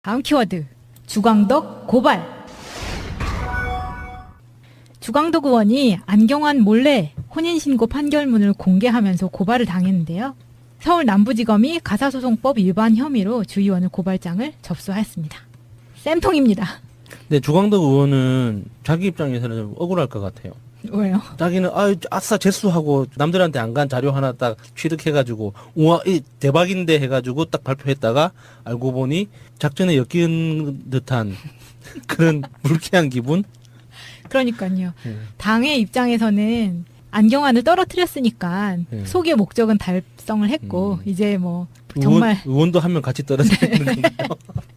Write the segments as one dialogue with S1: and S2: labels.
S1: 다음 키워드 주광덕 고발. 주광덕 의원이 안경환 몰래 혼인신고 판결문을 공개하면서 고발을 당했는데요. 서울 남부지검이 가사소송법 위반 혐의로 주 의원을 고발장을 접수했습니다. 쌤통입니다.
S2: 네, 주광덕 의원은 자기 입장에서는 좀 억울할 것 같아요.
S1: 왜요?
S2: 자기는 아싸 재수하고 남들한테 안 간 자료 하나 딱 취득해가지고 우와 이 대박인데 해가지고 딱 발표했다가 알고 보니 작전에 엮인 듯한 그런 불쾌한 기분.
S1: 그러니까요. 당의 입장에서는 안경환을 떨어뜨렸으니까 소기의 목적은 달성을 했고 이제 뭐 정말
S2: 의원도 한 명 같이 떨어지는 건가요?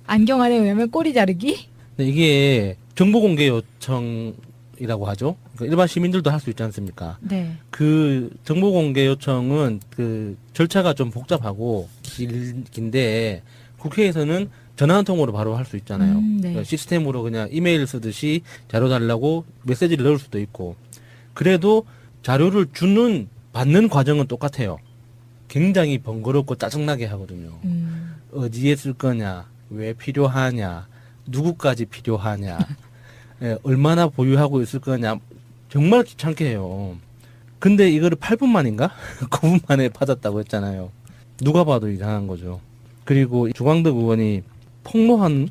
S1: 안경환에 의하면 꼬리 자르기?
S2: 네, 이게 정보 공개 요청이라고 하죠. 그러니까 일반 시민들도 할 수 있지 않습니까?
S1: 네.
S2: 그 정보 공개 요청은 그 절차가 좀 복잡하고 긴데 국회에서는 전화 한 통으로 바로 할 수 있잖아요.
S1: 네.
S2: 그러니까 시스템으로 그냥 이메일 쓰듯이 자료 달라고 메시지를 넣을 수도 있고. 그래도 자료를 받는 과정은 똑같아요. 굉장히 번거롭고 짜증나게 하거든요. 어디에 쓸 거냐, 왜 필요하냐, 누구까지 필요하냐, 예, 얼마나 보유하고 있을 거냐, 정말 귀찮게 해요. 근데 이거를 8분 만인가? 9분 만에 받았다고 했잖아요. 누가 봐도 이상한 거죠. 그리고 주광덕 의원이 폭로한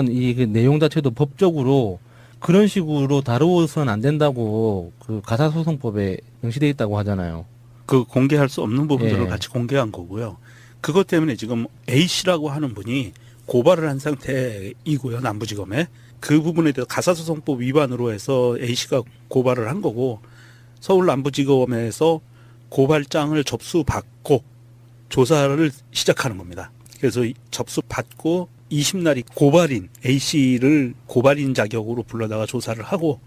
S2: 이 그 내용 자체도 법적으로 그런 식으로 다루어서는 안 된다고 그 가사소송법에 명시되어 있다고 하잖아요.
S3: 그 공개할 수 없는 부분들을
S2: 예.
S3: 같이 공개한 거고요. 그것 때문에 지금 A씨라고 하는 분이 고발을 한 상태이고요. 남부지검에. 그 부분에 대해서 가사소송법 위반으로 해서 A씨가 고발을 한 거고 서울 남부지검에서 고발장을 접수받고 조사를 시작하는 겁니다. 그래서 접수받고 20날이 고발인 A씨를 고발인 자격으로 불러다가 조사를 하고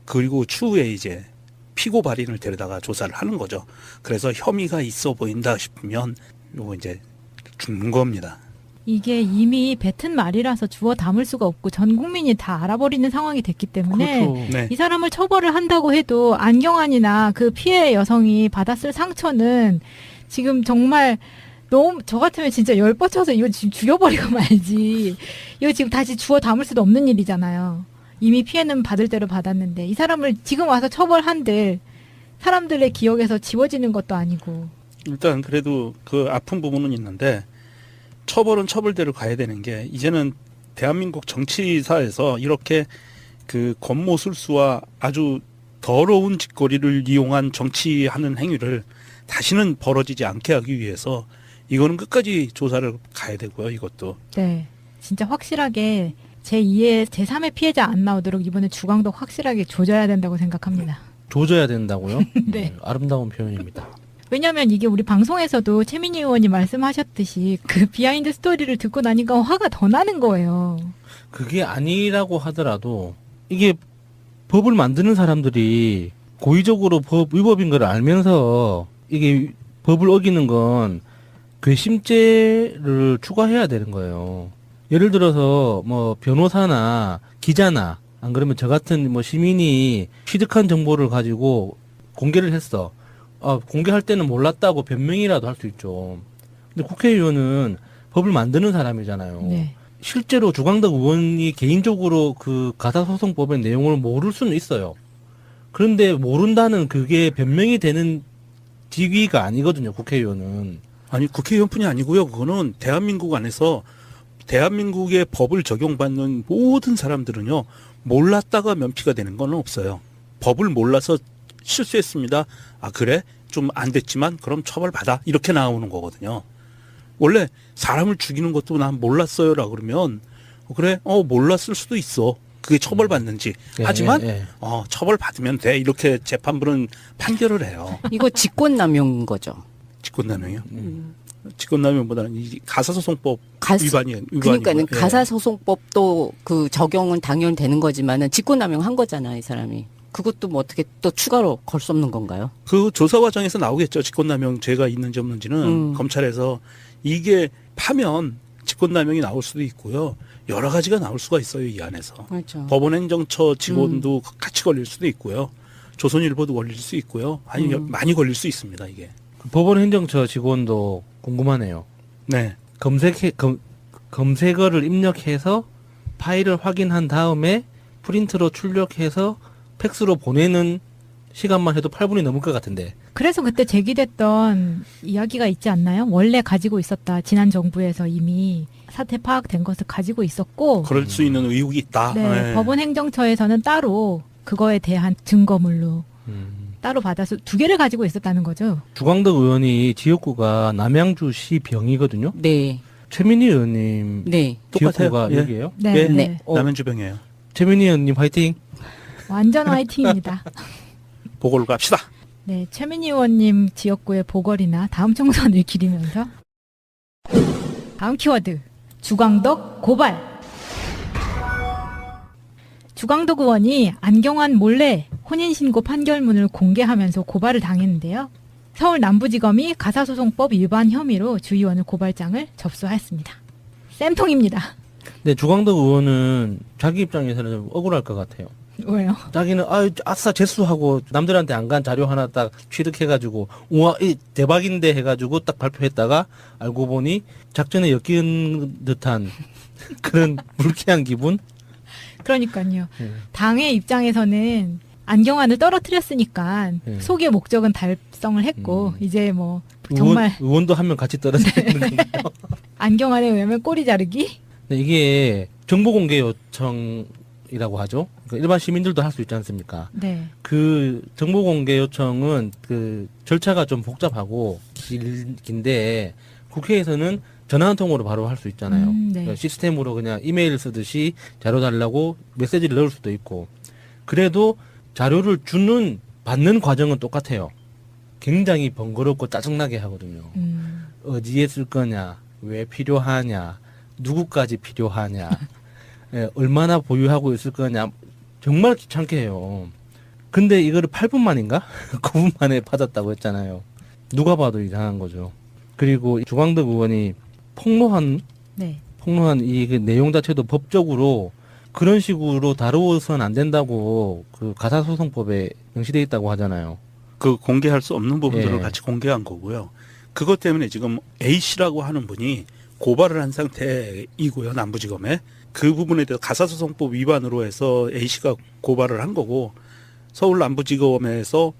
S3: 그리고 추후에 이제 피고발인을 데려다가 조사를 하는 거죠. 그래서 혐의가 있어 보인다 싶으면 요거 이제 죽는 겁니다.
S1: 이게 이미 뱉은 말이라서 주워 담을 수가 없고 전 국민이 다 알아버리는 상황이 됐기 때문에
S2: 그렇죠.
S3: 네.
S1: 이 사람을 처벌을 한다고 해도 안경환이나 그 피해 여성이 받았을 상처는 지금 정말 너무 저 같으면 진짜 열 뻗쳐서 이거 지금 죽여버리고 말지. 이거 지금 다시 주워 담을 수도 없는 일이잖아요. 이미 피해는 받을 대로 받았는데 이 사람을 지금 와서 처벌한들 사람들의 기억에서 지워지는 것도 아니고.
S3: 일단 그래도 그 아픈 부분은 있는데 처벌은 처벌대로 가야 되는 게 이제는 대한민국 정치사에서 이렇게 그 권모술수와 아주 더러운 짓거리를 이용한 정치하는 행위를 다시는 벌어지지 않게 하기 위해서 이거는 끝까지 조사를 가야 되고요. 이것도.
S1: 네. 진짜 확실하게 제2의 제3의 피해자 안 나오도록 이번에 주광덕 확실하게 조져야 된다고 생각합니다.
S2: 조져야 된다고요?
S1: 네.
S2: 아름다운 표현입니다.
S1: 왜냐하면 이게 우리 방송에서도 최민희 의원이 말씀하셨듯이 그 비하인드 스토리를 듣고 나니까 화가 더 나는 거예요.
S2: 그게 아니라고 하더라도 이게 법을 만드는 사람들이 고의적으로 법 위법인 걸 알면서 이게 법을 어기는 건 괘씸죄를 추가해야 되는 거예요. 예를 들어서 뭐 변호사나 기자나 안 그러면 저 같은 뭐 시민이 취득한 정보를 가지고 공개를 했어. 공개할 때는 몰랐다고 변명이라도 할 수 있죠. 근데 국회의원은 법을 만드는 사람이잖아요.
S1: 네.
S2: 실제로 주광덕 의원이 개인적으로 그 가사소송법의 내용을 모를 수는 있어요. 그런데 모른다는 그게 변명이 되는 직위가 아니거든요, 국회의원은.
S3: 아니 국회의원뿐이 아니고요. 그거는 대한민국 안에서 대한민국의 법을 적용받는 모든 사람들은요. 몰랐다가 면피가 되는 건 없어요. 법을 몰라서 실수했습니다. 아 그래? 좀 안 됐지만 그럼 처벌받아. 이렇게 나오는 거거든요. 원래 사람을 죽이는 것도 난 몰랐어요라 그러면 그래? 몰랐을 수도 있어. 그게 처벌받는지.
S2: 예,
S3: 하지만
S2: 예.
S3: 처벌받으면 돼. 이렇게 재판부는 판결을 해요.
S4: 이거 직권남용인 거죠.
S3: 직권남용이요? 직권남용보다는 이 가사소송법 위반이에요.
S4: 그러니까는
S3: 예.
S4: 가사소송법도 그 적용은 당연히 되는 거지만은 직권남용 한 거잖아, 이 사람이. 그것도 뭐 어떻게 또 추가로 걸 수 없는 건가요?
S3: 그 조사 과정에서 나오겠죠. 직권남용 죄가 있는지 없는지는 검찰에서 이게 파면 직권남용이 나올 수도 있고요. 여러 가지가 나올 수가 있어요. 이 안에서.
S4: 그렇죠.
S3: 법원행정처 직원도 같이 걸릴 수도 있고요. 조선일보도 걸릴 수 있고요. 아니 많이 걸릴 수 있습니다. 이게.
S2: 그 법원 행정처 직원도 궁금하네요.
S3: 네.
S2: 검색어를 입력해서 파일을 확인한 다음에 프린트로 출력해서 팩스로 보내는 시간만 해도 8분이 넘을 것 같은데.
S1: 그래서 그때 제기됐던 이야기가 있지 않나요? 원래 가지고 있었다. 지난 정부에서 이미 사태 파악된 것을 가지고 있었고
S3: 그럴 수 있는 의혹이 있다.
S1: 네,
S3: 네.
S1: 법원 행정처에서는 따로 그거에 대한 증거물로 따로 받아서 2개를 가지고 있었다는 거죠.
S2: 주광덕 의원이 지역구가 남양주시 병이거든요.
S4: 네.
S2: 최민희 의원님
S4: 네.
S3: 똑같아요.
S2: 지역구가
S3: 예.
S2: 여기예요.
S1: 네,
S3: 예.
S1: 네.
S3: 남양주병이에요.
S2: 최민희 의원님 화이팅.
S1: 완전 화이팅입니다.
S3: 보궐로 갑시다.
S1: 네, 최민희 의원님 지역구의 보궐이나 다음 총선을 기리면서 다음 키워드 주광덕 고발. 주광덕 의원이 안경환 몰래 혼인신고 판결문을 공개하면서 고발을 당했는데요. 서울 남부지검이 가사소송법 위반 혐의로 주 의원을 고발장을 접수했습니다. 쌤통입니다.
S2: 네, 주광덕 의원은 자기 입장에서는 좀 억울할 것 같아요.
S1: 왜요?
S2: 자기는 아싸 재수하고 남들한테 안 간 자료 하나 딱 취득해가지고 우와 이 대박인데 해가지고 딱 발표했다가 알고 보니 작전에 엮인 듯한 그런 불쾌한 기분.
S1: 그러니까요.
S2: 네.
S1: 당의 입장에서는 안경환을 떨어뜨렸으니까
S2: 네.
S1: 속의 목적은 달성을 했고 이제 뭐 정말
S2: 의원도 한 명 같이 떨어지는 건가요?
S1: 안경환에 의하면 꼬리 자르기?
S2: 네, 이게 정보공개 요청이라고 하죠. 그러니까 일반 시민들도 할 수 있지 않습니까?
S1: 네.
S2: 그 정보공개 요청은 그 절차가 좀 복잡하고 긴데 국회에서는 전화 한 통으로 바로 할 수 있잖아요.
S1: 네.
S2: 그러니까 시스템으로 그냥 이메일 쓰듯이 자료 달라고 메시지를 넣을 수도 있고. 그래도 자료를 받는 과정은 똑같아요. 굉장히 번거롭고 짜증나게 하거든요. 어디에 쓸 거냐, 왜 필요하냐, 누구까지 필요하냐, 예, 얼마나 보유하고 있을 거냐, 정말 귀찮게 해요. 근데 이거를 8분 만인가? 9분 만에 받았다고 했잖아요. 누가 봐도 이상한 거죠. 그리고 주광덕 의원이 폭로한
S1: 네.
S2: 이 그 내용 자체도 법적으로 그런 식으로 다루어서는 안 된다고 그 가사소송법에 명시되어 있다고 하잖아요.
S3: 그 공개할 수 없는 부분들을
S2: 예.
S3: 같이 공개한 거고요. 그것 때문에 지금 A씨라고 하는 분이 고발을 한 상태이고요. 남부지검에. 그 부분에 대해서 가사소송법 위반으로 해서 A씨가 고발을 한 거고 서울 남부지검에서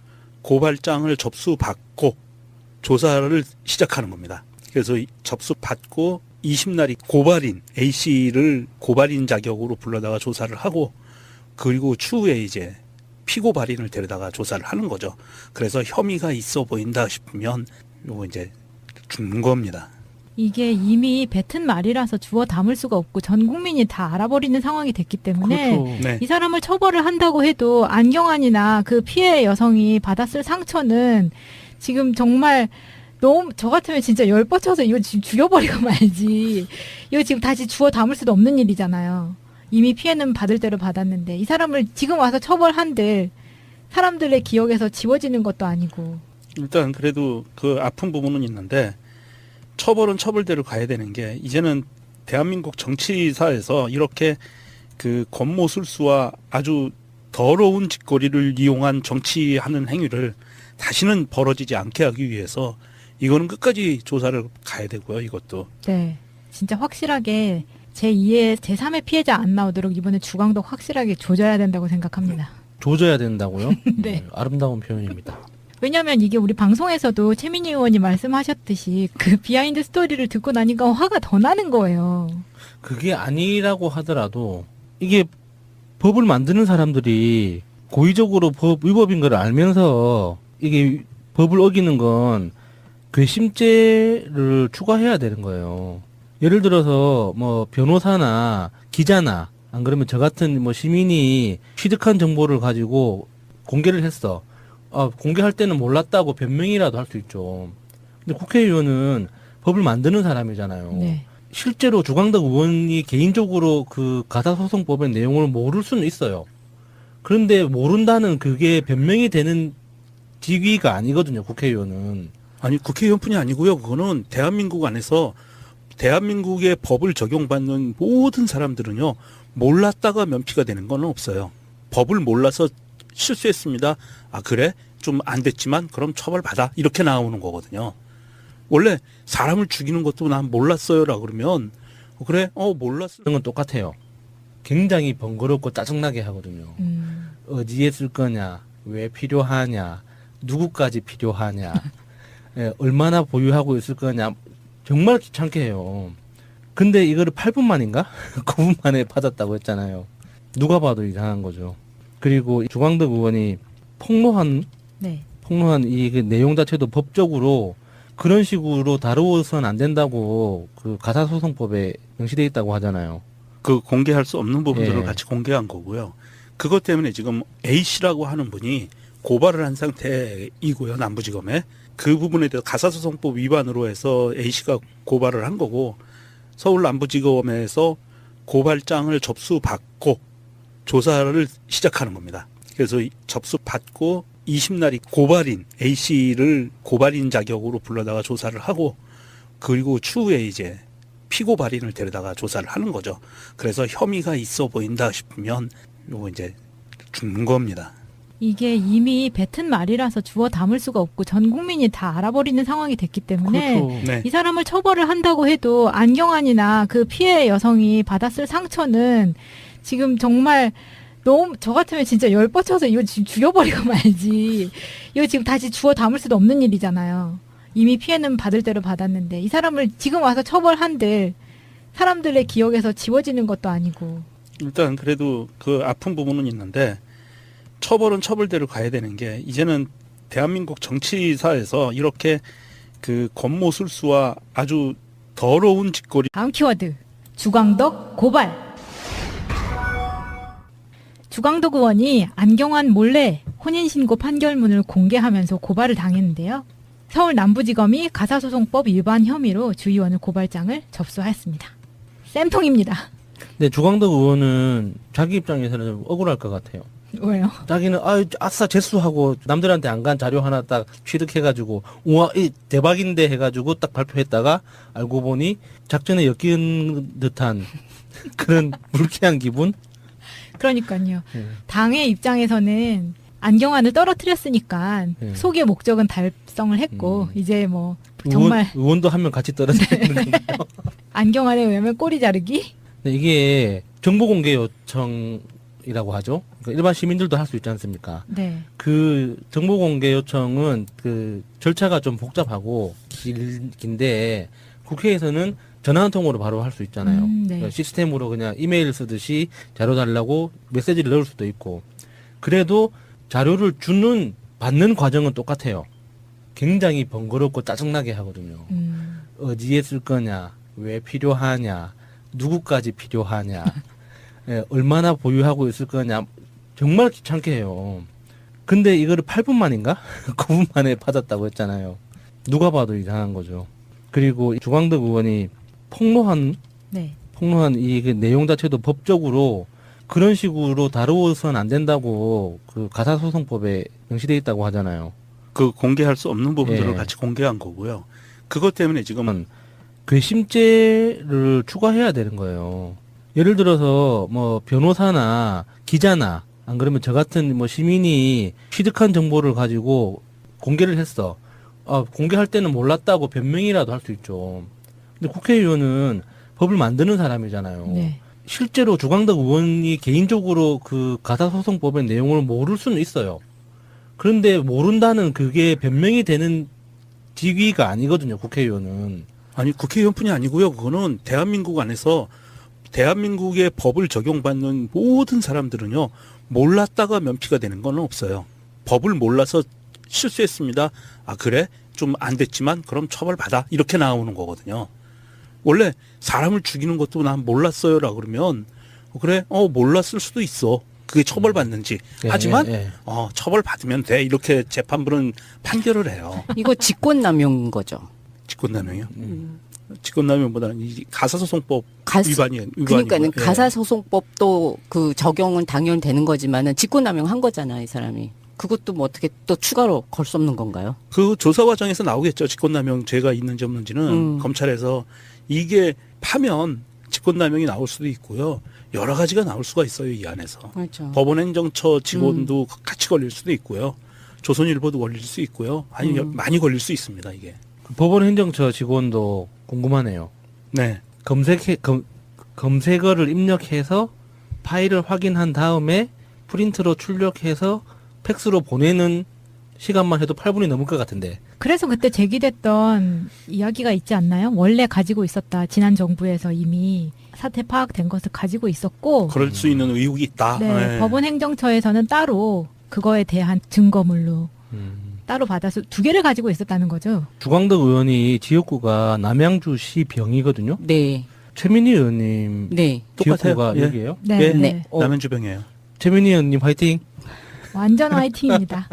S3: 고발장을 접수받고 조사를 시작하는 겁니다. 그래서 접수받고 20날이 고발인 A씨를 고발인 자격으로 불러다가 조사를 하고 그리고 추후에 이제 피고발인을 데려다가 조사를 하는 거죠. 그래서 혐의가 있어 보인다 싶으면 요거 이제 죽는 겁니다.
S1: 이게 이미 뱉은 말이라서 주워 담을 수가 없고 전 국민이 다 알아버리는 상황이 됐기 때문에
S3: 네.
S1: 이 사람을 처벌을 한다고 해도 안경환이나 그 피해 여성이 받았을 상처는 지금 정말 너무 저 같으면 진짜 열 뻗쳐서 이거 지금 죽여버리고 말지. 이거 지금 다시 주워 담을 수도 없는 일이잖아요. 이미 피해는 받을 대로 받았는데 이 사람을 지금 와서 처벌한들 사람들의 기억에서 지워지는 것도 아니고.
S3: 일단 그래도 그 아픈 부분은 있는데 처벌은 처벌대로 가야 되는 게 이제는 대한민국 정치사에서 이렇게 그 권모술수와 아주 더러운 짓거리를 이용한 정치하는 행위를 다시는 벌어지지 않게 하기 위해서 이거는 끝까지 조사를 가야 되고요. 이것도.
S1: 네. 진짜 확실하게 제2의 제3의 피해자 안 나오도록 이번에 주광덕 확실하게 조져야 된다고 생각합니다.
S2: 조져야 된다고요?
S1: 네.
S2: 아름다운 표현입니다.
S1: 왜냐하면 이게 우리 방송에서도 최민희 의원이 말씀하셨듯이 그 비하인드 스토리를 듣고 나니까 화가 더 나는 거예요.
S2: 그게 아니라고 하더라도 이게 법을 만드는 사람들이 고의적으로 법 위법인 걸 알면서 이게 법을 어기는 건 괘씸죄를 추가해야 되는 거예요. 예를 들어서 뭐 변호사나 기자나 안 그러면 저 같은 뭐 시민이 취득한 정보를 가지고 공개를 했어. 공개할 때는 몰랐다고 변명이라도 할 수 있죠. 근데 국회의원은 법을 만드는 사람이잖아요.
S1: 네.
S2: 실제로 주광덕 의원이 개인적으로 그 가사소송법의 내용을 모를 수는 있어요. 그런데 모른다는 그게 변명이 되는 직위가 아니거든요, 국회의원은.
S3: 아니 국회의원뿐이 아니고요. 그거는 대한민국 안에서 대한민국의 법을 적용받는 모든 사람들은요. 몰랐다가 면피가 되는 건 없어요. 법을 몰라서 실수했습니다. 아 그래? 좀 안 됐지만 그럼 처벌받아. 이렇게 나오는 거거든요. 원래 사람을 죽이는 것도 난 몰랐어요라 그러면 그래? 몰랐어.
S2: 그런 건 똑같아요. 굉장히 번거롭고 짜증나게 하거든요. 어디에 쓸 거냐, 왜 필요하냐, 누구까지 필요하냐, 예, 얼마나 보유하고 있을 거냐, 정말 귀찮게 해요. 근데 이거를 8분 만인가? 9분 만에 받았다고 했잖아요. 누가 봐도 이상한 거죠. 그리고 주광덕 의원이 폭로한
S1: 네.
S2: 이 그 내용 자체도 법적으로 그런 식으로 다루어서는 안 된다고 그 가사소송법에 명시되어 있다고 하잖아요.
S3: 그 공개할 수 없는 부분들을
S2: 예.
S3: 같이 공개한 거고요. 그것 때문에 지금 A씨라고 하는 분이 고발을 한 상태이고요. 남부지검에. 그 부분에 대해서 가사소송법 위반으로 해서 A씨가 고발을 한 거고 서울 남부지검에서 고발장을 접수받고 조사를 시작하는 겁니다. 그래서 접수받고 20날이 고발인 A씨를 고발인 자격으로 불러다가 조사를 하고 그리고 추후에 이제 피고발인을 데려다가 조사를 하는 거죠. 그래서 혐의가 있어 보인다 싶으면 요거 이제 죽는 겁니다.
S1: 이게 이미 뱉은 말이라서 주워 담을 수가 없고 전 국민이 다 알아버리는 상황이 됐기 때문에
S2: 그렇죠.
S3: 네.
S1: 이 사람을 처벌을 한다고 해도 안경환이나 그 피해 여성이 받았을 상처는 지금 정말 너무 저 같으면 진짜 열 뻗쳐서 이거 지금 죽여버리고 말지. 이거 지금 다시 주워 담을 수도 없는 일이잖아요. 이미 피해는 받을 대로 받았는데 이 사람을 지금 와서 처벌한들 사람들의 기억에서 지워지는 것도 아니고.
S3: 일단 그래도 그 아픈 부분은 있는데 처벌은 처벌대로 가야 되는 게 이제는 대한민국 정치사에서 이렇게 그 권모술수와 아주 더러운 짓거리
S1: 다음 키워드 주광덕 고발. 주광덕 의원이 안경환 몰래 혼인신고 판결문을 공개하면서 고발을 당했는데요. 서울 남부지검이 가사소송법 위반 혐의로 주 의원을 고발장을 접수하였습니다. 쌤통입니다.
S2: 근데 주광덕 의원은 자기 입장에서는 좀 억울할 것 같아요.
S1: 왜요?
S2: 자기는 아싸 재수하고 남들한테 안 간 자료 하나 딱 취득해가지고 우와 이 대박인데 해가지고 딱 발표했다가 알고 보니 작전에 엮인 듯한 그런 불쾌한 기분.
S1: 그러니까요.
S2: 예.
S1: 당의 입장에서는 안경환을 떨어뜨렸으니까
S2: 예.
S1: 속의 목적은 달성을 했고 이제 뭐 정말
S2: 의원도 한 명 같이 떨어지는 건가요?
S1: 안경환에 의하면 꼬리 자르기?
S2: 근데 이게 정보공개 요청이라고 하죠. 그러니까 일반 시민들도 할 수 있지 않습니까?
S1: 네.
S2: 그 정보공개 요청은 그 절차가 좀 복잡하고 긴데 국회에서는 전화 한 통으로 바로 할 수 있잖아요.
S1: 네.
S2: 그러니까 시스템으로 그냥 이메일 쓰듯이 자료 달라고 메시지를 넣을 수도 있고 그래도 자료를 받는 과정은 똑같아요. 굉장히 번거롭고 짜증나게 하거든요. 어디에 쓸 거냐, 왜 필요하냐, 누구까지 필요하냐, 예, 얼마나 보유하고 있을 거냐, 정말 귀찮게 해요. 근데 이거를 8분 만인가? 9분 만에 받았다고 했잖아요. 누가 봐도 이상한 거죠. 그리고 주광덕 의원이 폭로한
S1: 네.
S2: 이 그 내용 자체도 법적으로 그런 식으로 다루어서는 안 된다고 그 가사소송법에 명시되어 있다고 하잖아요.
S3: 그 공개할 수 없는 부분들을
S2: 예.
S3: 같이 공개한 거고요. 그것 때문에 지금
S2: 괘씸죄를 추가해야 되는 거예요. 예를 들어서 뭐 변호사나 기자나 안 그러면 저 같은 뭐 시민이 취득한 정보를 가지고 공개를 했어. 공개할 때는 몰랐다고 변명이라도 할 수 있죠. 근데 국회의원은 법을 만드는 사람이잖아요.
S1: 네.
S2: 실제로 주광덕 의원이 개인적으로 그 가사소송법의 내용을 모를 수는 있어요. 그런데 모른다는 그게 변명이 되는 직위가 아니거든요, 국회의원은.
S3: 아니 국회의원뿐이 아니고요. 그거는 대한민국 안에서 대한민국의 법을 적용받는 모든 사람들은요. 몰랐다가 면피가 되는 건 없어요. 법을 몰라서 실수했습니다. 아 그래? 좀 안 됐지만 그럼 처벌받아. 이렇게 나오는 거거든요. 원래 사람을 죽이는 것도 난 몰랐어요라고 그러면 그래? 몰랐을 수도 있어. 그게 처벌받는지.
S2: 예,
S3: 하지만
S2: 예.
S3: 처벌받으면 돼. 이렇게 재판부는 판결을 해요.
S4: 이거 직권남용인 거죠.
S3: 직권남용이요? 직권남용보다는 이 가사소송법 위반이고요.
S4: 그러니까는
S3: 예.
S4: 가사소송법도 그 적용은 당연히 되는 거지만은 직권남용 한 거잖아, 이 사람이. 그것도 뭐 어떻게 또 추가로 걸 수 없는 건가요?
S3: 그 조사 과정에서 나오겠죠. 직권남용 죄가 있는지 없는지는 검찰에서 이게 파면 직권남용이 나올 수도 있고요. 여러 가지가 나올 수가 있어요. 이 안에서.
S4: 그렇죠.
S3: 법원행정처 직원도 같이 걸릴 수도 있고요. 조선일보도 걸릴 수 있고요. 많이 걸릴 수 있습니다. 이게.
S2: 그 법원 행정처 직원도 궁금하네요.
S3: 네.
S2: 검색어를 입력해서 파일을 확인한 다음에 프린트로 출력해서 팩스로 보내는 시간만 해도 8분이 넘을 것 같은데.
S1: 그래서 그때 제기됐던 이야기가 있지 않나요? 원래 가지고 있었다. 지난 정부에서 이미 사태 파악된 것을 가지고 있었고,
S3: 그럴 수 있는 의혹이 있다.
S1: 네,
S3: 네.
S1: 법원 행정처에서는 따로 그거에 대한 증거물로
S2: 음.
S1: 따로 받아서 두 개를 가지고 있었다는 거죠.
S2: 주광덕 의원이 지역구가 남양주시 병이거든요.
S4: 네.
S2: 최민희 의원님
S4: 네.
S2: 지역구가
S3: 똑같아요. 예.
S2: 여기예요?
S1: 네,
S3: 예.
S1: 네.
S3: 남양주병이에요.
S2: 최민희 의원님 화이팅.
S1: 완전 화이팅입니다.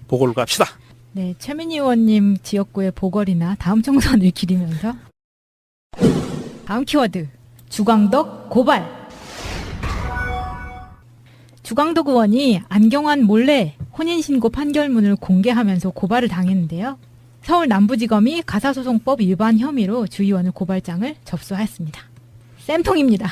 S3: 보고를 갑시다.
S1: 네, 최민희 의원님 지역구의 보궐이나 다음 총선을 기리면서 다음 키워드 주광덕 고발. 주광덕 의원이 안경환 몰래 혼인신고 판결문을 공개하면서 고발을 당했는데요. 서울 남부지검이 가사소송법 위반 혐의로 주 의원을 고발장을 접수하였습니다. 쌤통입니다.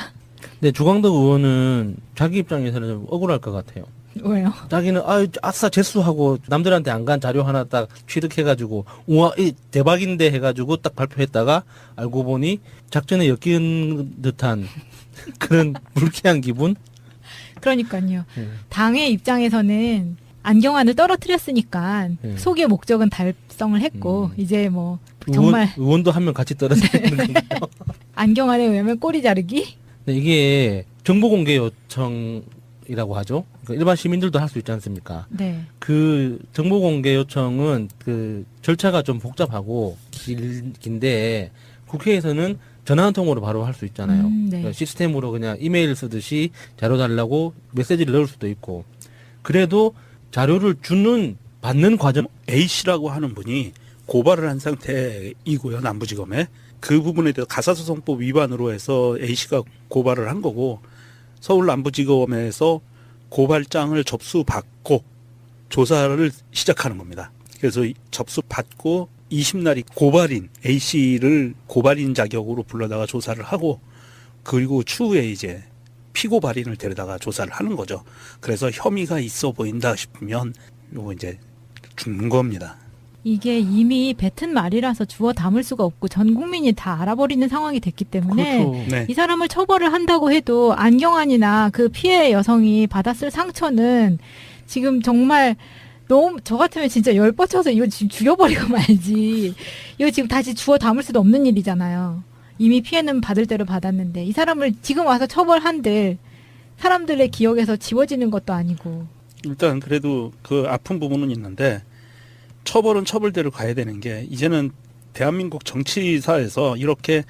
S2: 네, 주광덕 의원은 자기 입장에서는 좀 억울할 것 같아요.
S1: 왜요?
S2: 자기는 아싸 재수하고 남들한테 안 간 자료 하나 딱 취득해가지고 우와 이 대박인데 해가지고 딱 발표했다가 알고 보니 작전에 엮인 듯한 그런 불쾌한 기분.
S1: 그러니까요.
S2: 네.
S1: 당의 입장에서는 안경환을 떨어뜨렸으니까
S2: 네.
S1: 소기의 목적은 달성을 했고 이제 뭐 정말
S2: 의원도 한 명 같이 떨어지는 건가요?
S1: 안경환에 의하면 꼬리 자르기?
S2: 네, 이게 정보공개 요청이라고 하죠. 그러니까 일반 시민들도 할 수 있지 않습니까?
S1: 네.
S2: 그 정보공개 요청은 그 절차가 좀 복잡하고 긴데 국회에서는 전화 한 통으로 바로 할 수 있잖아요.
S1: 네.
S2: 그러니까 시스템으로 그냥 이메일 쓰듯이 자료 달라고 메시지를 넣을 수도 있고. 그래도 자료를 받는 과정.
S3: A씨라고 하는 분이 고발을 한 상태이고요. 남부지검에. 그 부분에 대해서 가사소송법 위반으로 해서 A씨가 고발을 한 거고 서울 남부지검에서 고발장을 접수받고 조사를 시작하는 겁니다. 그래서 접수받고 20날이 고발인 A씨를 고발인 자격으로 불러다가 조사를 하고 그리고 추후에 이제 피고발인을 데려다가 조사를 하는 거죠. 그래서 혐의가 있어 보인다 싶으면 요거 이제 죽는 겁니다.
S1: 이게 이미 뱉은 말이라서 주워 담을 수가 없고 전 국민이 다 알아버리는 상황이 됐기 때문에
S2: 그렇죠.
S3: 네.
S1: 이 사람을 처벌을 한다고 해도 안경환이나 그 피해 여성이 받았을 상처는 지금 정말 너무 저 같으면 진짜 열 뻗쳐서 이거 지금 죽여버리고 말지. 이거 지금 다시 주워 담을 수도 없는 일이잖아요. 이미 피해는 받을 대로 받았는데 이 사람을 지금 와서 처벌한들 사람들의 기억에서 지워지는 것도 아니고.
S3: 일단 그래도 그 아픈 부분은 있는데 처벌은 처벌대로 가야 되는 게 이제는 대한민국 정치사에서 이렇게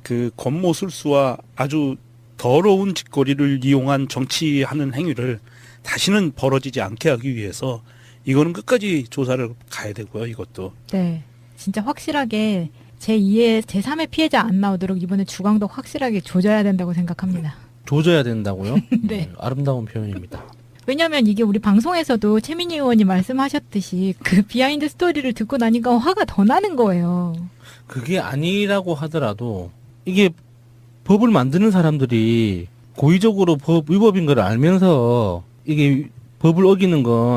S3: 그 권모술수와 아주 더러운 짓거리를 이용한 정치하는 행위를 다시는 벌어지지 않게 하기 위해서 이거는 끝까지 조사를 가야 되고요. 이것도.
S1: 네. 진짜 확실하게 제2의 제3의 피해자 안 나오도록 이번에 주광덕 확실하게 조져야 된다고 생각합니다.
S2: 조져야 된다고요?
S1: 네.
S2: 아름다운 표현입니다.
S1: 왜냐면 이게 우리 방송에서도 최민희 의원이 말씀하셨듯이 그 비하인드 스토리를 듣고 나니까 화가 더 나는 거예요.
S2: 그게 아니라고 하더라도 이게 법을 만드는 사람들이 고의적으로 법 위법인 걸 알면서 이게 법을 어기는 건